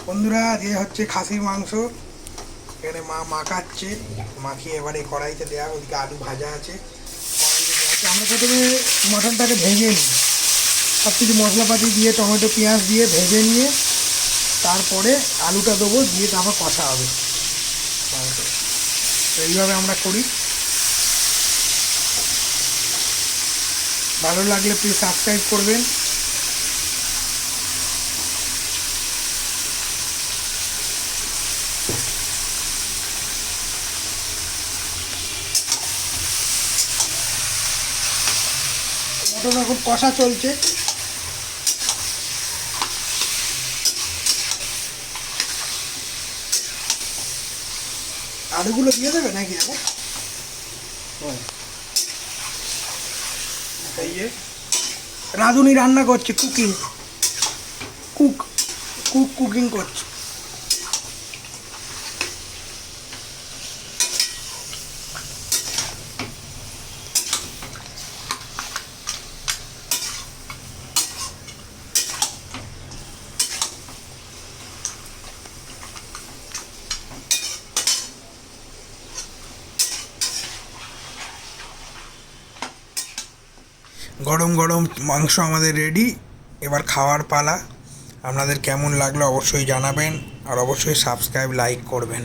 বন্ধুরা, যে হচ্ছে খাসির মাংস, এখানে মা মাখাচ্ছে, মাখিয়ে এবারে কড়াইতে দেওয়া। ওদিকে আলু ভাজা আছে, কড়াইতে দেওয়া আছে। আমরা প্রথমে মটনটাকে ভেজে নিই, সব কিছু মশলাপাতি দিয়ে, টমেটো পেঁয়াজ দিয়ে ভেজে নিয়ে তারপরে আলুটা দেবো, দিয়ে তারপর কষা হবে মাংস। তো এইভাবে আমরা করি। ভালো লাগলে প্লিজ সাবস্ক্রাইব করবেন। মটন এখন কষা চলছে। আলুগুলো দিয়ে দেবে নাকি এখন? এই যে রাঁধুনি রান্না করছে, কুকিং করছে। গরম গরম মাংস আমাদের রেডি। এবার খাওয়ার পালা। আপনাদের কেমন লাগলো অবশ্যই জানাবেন, আর অবশ্যই সাবস্ক্রাইব লাইক করবেন।